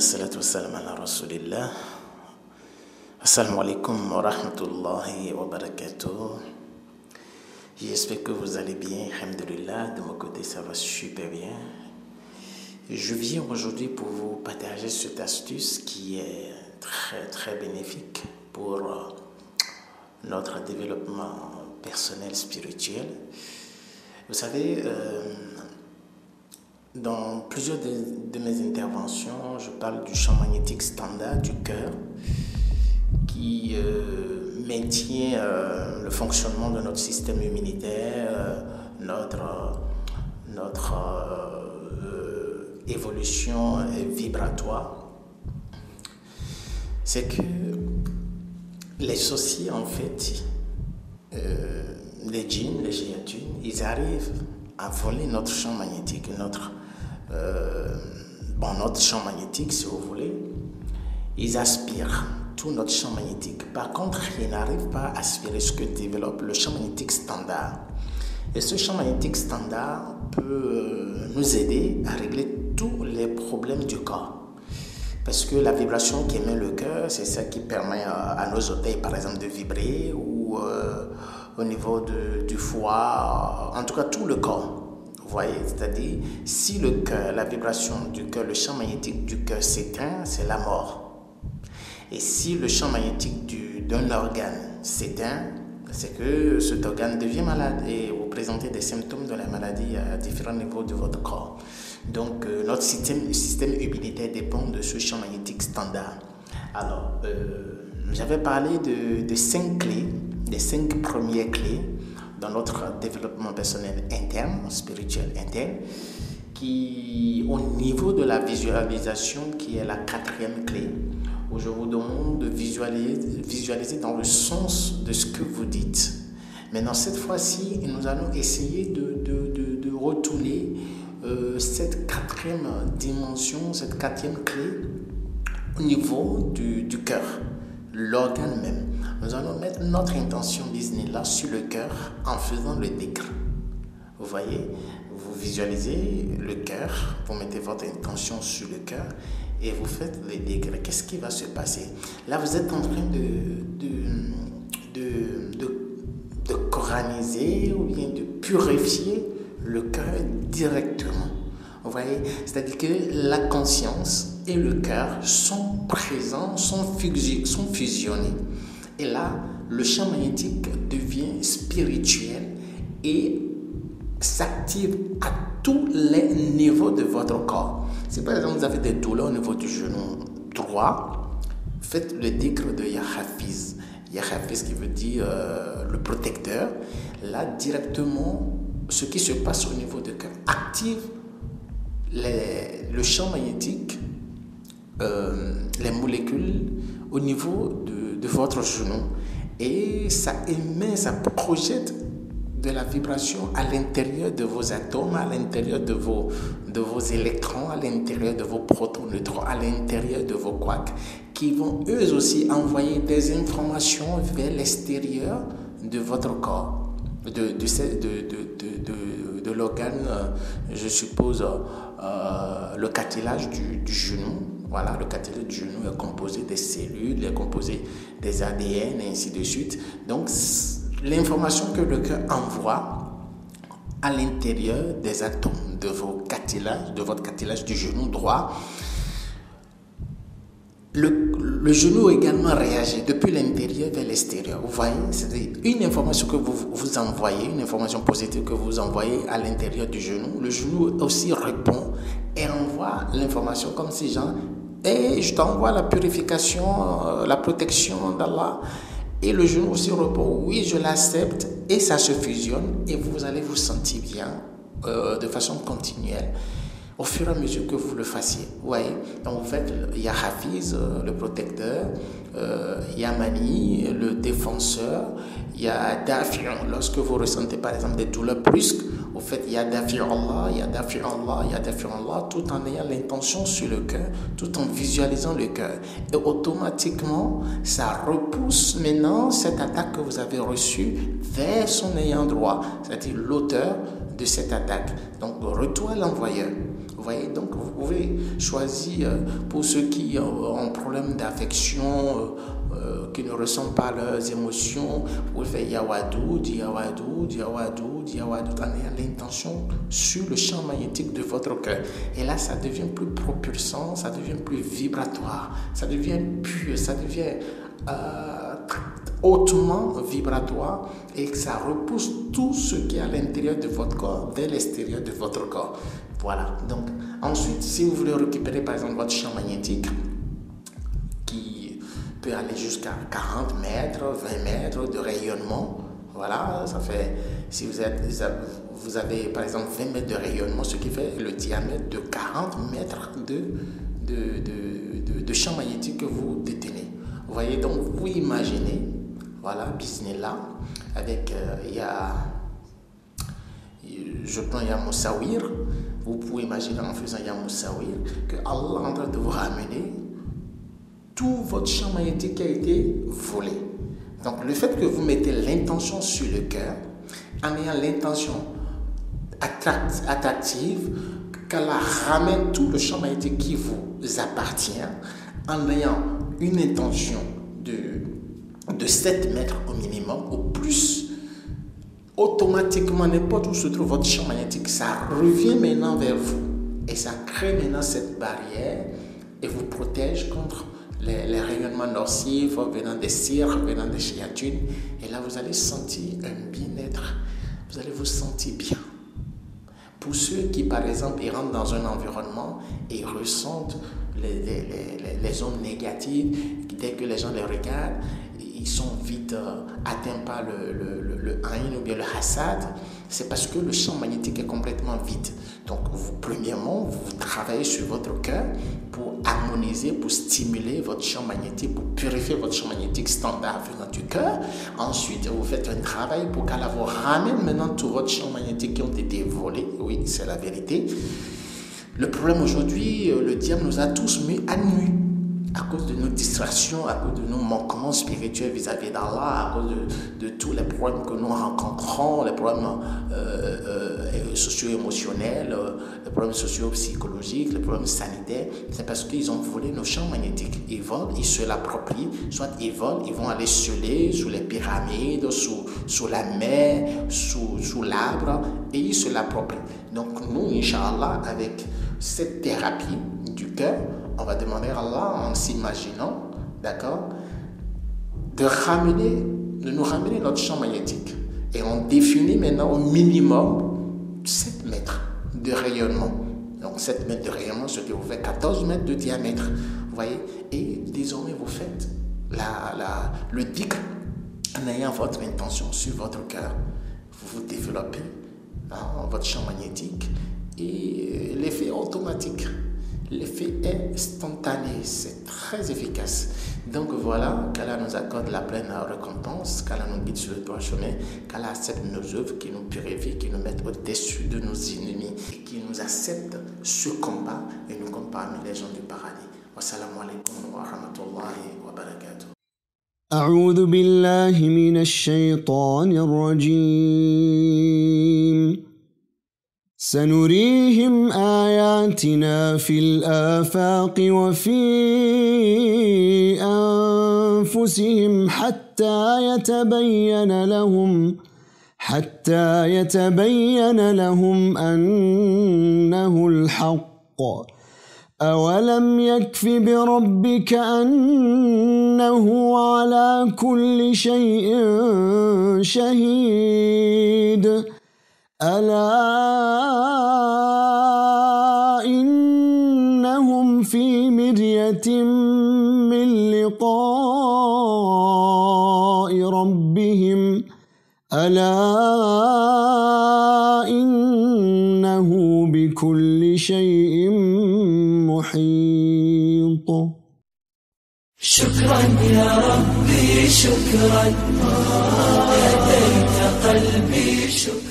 wassalatu wassalamu ala rasulillah. Assalamu alaikum wa rahmatullahi wa barakatuh. J'espère que vous allez bien, alhamdulillah. De mon côté, ça va super bien. Je viens aujourd'hui pour vous partager cette astuce qui est très bénéfique pour notre développement personnel, spirituel. Vous savez, dans plusieurs de mes interventions, je parle du champ magnétique standard du cœur qui maintient le fonctionnement de notre système immunitaire, notre évolution vibratoire. C'est que les sorciers, en fait, les djinns, les géatines, ils arrivent à voler notre champ magnétique, notre champ magnétique, si vous voulez. Ils aspirent tout notre champ magnétique. Par contre, ils n'arrivent pas à aspirer ce que développe le champ magnétique standard. Et ce champ magnétique standard peut nous aider à régler tous les problèmes du corps. Parce que la vibration qui émet le cœur, c'est ça qui permet à nos orteils, par exemple, de vibrer, ou au niveau du foie, en tout cas tout le corps. Vous voyez, c'est-à-dire, si le cœur, la vibration du cœur, le champ magnétique du cœur s'éteint, c'est la mort. Et si le champ magnétique d'un organe s'éteint, c'est que cet organe devient malade et vous présentez des symptômes de la maladie à différents niveaux de votre corps. Donc, notre système immunitaire dépend de ce champ magnétique standard. Alors, j'avais parlé de 5 clés, des 5 premières clés dans notre développement personnel interne, spirituel interne, qui, au niveau de la visualisation, qui est la 4e clé, où je vous demande de visualiser dans le sens de ce que vous dites. Maintenant, cette fois-ci, nous allons essayer de retourner cette 4e dimension, cette 4e clé au niveau du cœur, l'organe même. Nous allons mettre notre intention bismillah sur le cœur en faisant le dhikr. Vous voyez, vous visualisez le cœur, vous mettez votre intention sur le cœur et vous faites le dhikr. Qu'est-ce qui va se passer? Là, vous êtes en train de coraniser ou bien de purifier le cœur directement. Vous voyez, c'est-à-dire que la conscience et le cœur sont présents, sont fusionnés. Et là, le champ magnétique devient spirituel et s'active à tous les niveaux de votre corps. Si par exemple vous avez des douleurs au niveau du genou droit, faites le dhikr de Ya Hafiz. Ya Hafiz qui veut dire le protecteur. Là, directement, ce qui se passe au niveau du cœur active le champ magnétique, les molécules au niveau de votre genou, et ça émet, ça projette de la vibration à l'intérieur de vos atomes, à l'intérieur de vos électrons, à l'intérieur de vos protons, neutrons, à l'intérieur de vos quarks, qui vont eux aussi envoyer des informations vers l'extérieur de votre corps, de l'organe, je suppose, le cartilage du genou. Voilà, le cartilage du genou est composé des cellules, est composé des ADN et ainsi de suite. Donc, l'information que le cœur envoie à l'intérieur des atomes de votre cartilage du genou droit, le genou également réagit depuis l'intérieur vers l'extérieur. Vous voyez, c'est une information que vous envoyez, une information positive que vous envoyez à l'intérieur du genou. Le genou aussi répond et envoie l'information comme si je t'envoie la purification, la protection d'Allah. Et le genou aussi répond, oui, je l'accepte, et ça se fusionne, et vous allez vous sentir bien de façon continuelle au fur et à mesure que vous le fassiez. Vous voyez, donc vous faites Ya Hafiz, le protecteur, Ya Mani, le défenseur, Ya Dafi'un, lorsque vous ressentez par exemple des douleurs brusques, vous faites Ya Dafi'allah, Ya Dafi'allah, Ya Dafi'allah, tout en ayant l'intention sur le cœur, tout en visualisant le cœur. Et automatiquement, ça repousse maintenant cette attaque que vous avez reçue vers son ayant droit, c'est-à-dire l'auteur de cette attaque. Donc, retour à l'envoyeur. Vous voyez, donc vous pouvez choisir pour ceux qui ont un problème d'affection, qui ne ressentent pas leurs émotions, vous pouvez faire Yawadou, Yawadou, Yawadou, Yawadou, en ayant l'intention sur le champ magnétique de votre cœur. Et là, ça devient plus propulsant, ça devient plus vibratoire, ça devient pur, ça devient hautement vibratoire et que ça repousse tout ce qui est à l'intérieur de votre corps vers l'extérieur de votre corps. Voilà. Donc, ensuite, si vous voulez récupérer par exemple votre champ magnétique qui peut aller jusqu'à 40 mètres, 20 mètres de rayonnement, voilà, ça fait, si vous avez par exemple 20 mètres de rayonnement, ce qui fait le diamètre de 40 mètres de champ magnétique que vous détenez. Vous voyez, donc vous imaginez, voilà, Bismillah, avec, je prends Ya Moussawir, vous pouvez imaginer en faisant Ya Moussawir que Allah est en train de vous ramener tout votre champ magnétique qui a été volé. Donc le fait que vous mettez l'intention sur le cœur, en ayant l'intention attractive, qu'Allah ramène tout le champ magnétique qui vous appartient, en ayant une intention de 7 mètres au minimum, au plus, automatiquement, n'importe où se trouve votre champ magnétique, ça revient maintenant vers vous. Et ça crée maintenant cette barrière et vous protège contre les rayonnements nocifs venant des cires, venant des chiatines. Et là, vous allez sentir un bien-être. Vous allez vous sentir bien. Pour ceux qui, par exemple, ils rentrent dans un environnement et ils ressentent les ondes négatives, dès que les gens les regardent, ils sont vite atteints par le haïn ou bien le hassad, c'est parce que le champ magnétique est complètement vide. Donc, premièrement, vous travaillez sur votre cœur pour harmoniser, pour stimuler votre champ magnétique, pour purifier votre champ magnétique standard venant du cœur. Ensuite, vous faites un travail pour qu'Allah vous ramène maintenant tout votre champ magnétique qui ont été volés. Oui, c'est la vérité. Le problème aujourd'hui, le diable nous a tous mis à nu à cause de nos distractions, à cause de nos manquements spirituels vis-à-vis d'Allah, à cause de tous les problèmes que nous rencontrons, les problèmes socio-émotionnels, les problèmes socio-psychologiques, les problèmes sanitaires. C'est parce qu'ils ont volé nos champs magnétiques. Ils volent, ils se l'approprient, soit ils volent, ils vont aller sceller sous les pyramides, sous la mer, sous l'arbre, et ils se l'approprient. Donc nous, Inch'Allah, avec cette thérapie du cœur, on va demander à Allah, en s'imaginant, d'accord, de nous ramener notre champ magnétique. Et on définit maintenant au minimum 7 mètres de rayonnement. Donc 7 mètres de rayonnement, ce qui vous fait 14 mètres de diamètre. Vous voyez? Et désormais, vous faites le dhikr en ayant votre intention sur votre cœur. Vous développez votre champ magnétique et l'effet automatique. L'effet est instantané, c'est très efficace. Donc voilà, qu'Allah nous accorde la pleine récompense, qu'Allah nous guide sur le droit chemin, qu'Allah accepte nos œuvres, qui nous purifie, qui nous mette au-dessus de nos ennemis, et qui nous accepte ce combat et nous compte parmi les gens du paradis. Wassalamu alaikum wa rahmatullahi wa barakatuh. أعوذ بالله من الشيطان الرجيم سنريهم آياتنا في الآفاق وفي أنفسهم حتى يتبين لهم أنه الحق أولم يكف بربك أنه على كل شيء شهيد ألا إنهم في مرية من لقاء ربهم ألا إنه بكل شيء محيط. شكرا يا ربي شكرا هديت قلبي شكرا.